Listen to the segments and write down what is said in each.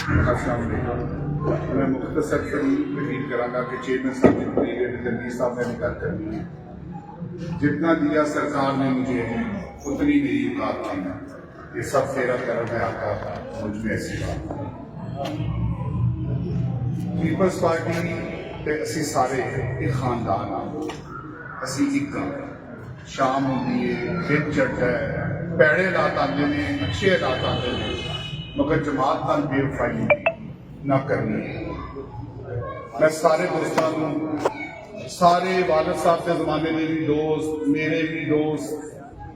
मैं मुख्तसर रिपीट करांगा कि चेयरमैन साहब ने तनवीर साहब ने भी गल करनी है। जितना दिया सरकार ने मुझे उतनी मेरी औकात थी। ये सब तेरा करम है आका, मुझ में ऐसी बात पीपल्स पार्टी ते असी सारे एक खानदान आ, असी एक शाम होती है, दिन चढ़ता है, पैड़े हालात आते हैं, अच्छे हालात आते हैं, मगर जमात नाल बेवफाई ना करनी है। मैं सारे दोस्तों को, सारे वालिद साहब के जमाने में भी दोस्त, मेरे भी दोस्त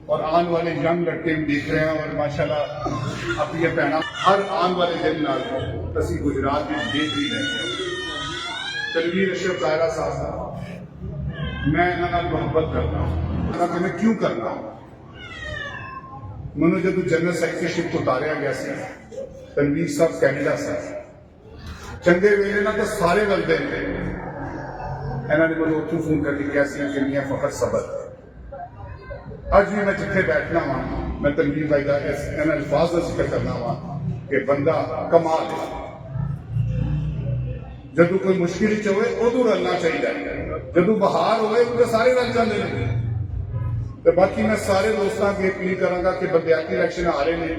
और आने वाले यंग लड़के भी देख रहे हैं। और माशाल्लाह अब ये पहना हर आने वाले दिन नाल असी गुजरात में देख ही रहे हैं। तनवीर अशरफ तायरा साहब, मैं इन्होंने मोहब्बत करता हूँ। मैं क्यों करना हूँ? मैंने जब जनरल सेक्रेटरीशिप को उतारिया गया से तनवीर साहब कैनेडा से चंगे वेले ना तो सारे बंदे इन्होंने मैं उत्थों फोन करके कहा कि मियां फखर सबर अज भी मैं जिथे बैठना वा मैं तनवीर भाई का इन्होंने अल्फाज का जिक्र करना वा कि बंदा कमाल है। जदों कोई मुश्किल हो उदू रलना चाहिए, जदों बहार हो तो सारे रल जाते हैं। तो बाकी मैं सारे दोस्तों की अपील करांगा कि बंदियाती इलेक्शन आ रहे हैं,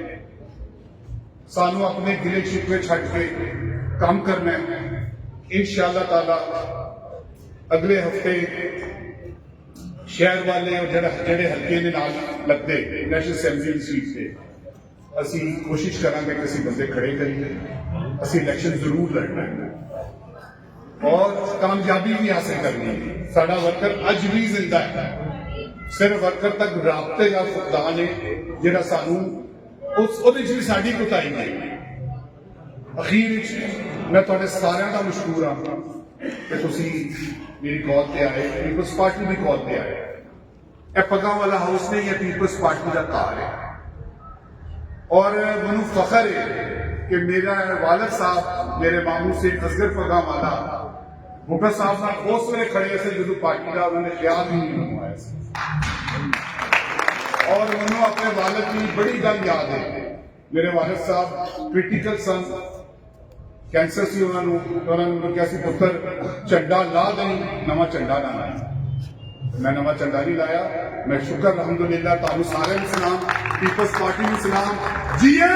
सानू अपने गिले शिकवे छड़ के काम करना है। इंशाअल्लाह ताला अगले हफ्ते शहर वाले और जेडे हल्के के नाल लगते नेशनल असेंबली सीट से असी कोशिश करांगे कि असी बंदे खड़े करिए, असी इलेक्शन जरूर लड़ना है और कामयाबी भी हासिल करनी है। साडा वर्कर अज भी जिंदा है, सिर्फ वर्कर तक राबते का फुकदान है जिहड़ा सानू उस भी साडी कुताही नहीं। अखीर मैं तुहाडे सारिਆਂ ਦਾ मशहूर हाँ कि तुसी मेरी कॉल ते आए, पीपल्स पार्टी की कॉल ते आए। यह पग्गां वाला हाउस नहीं है, पीपल्स पार्टी का घर है। और मैनू फखर है कि मेरा वालिद साहब मेरे मामू से असगर पग्गां वाला मुखर साहब ना उस वे खड़े से जो पार्टी का उन्होंने ख्याल ही नहीं बनवाया। और मैनू अपने वालिद की बड़ी गल याद है। मेरे वालिद साहब क्रिटिकल सन, कैंसर से उन्होंने क्या पुत्र झंडा ला दें, नवा झंडा ना लाया। मैं नवा झंडा नहीं लाया। मैं शुक्र अलहमदुलिल्लाह तुहानू सारे सलाम, पीपल्स पार्टी में सलाम। जिए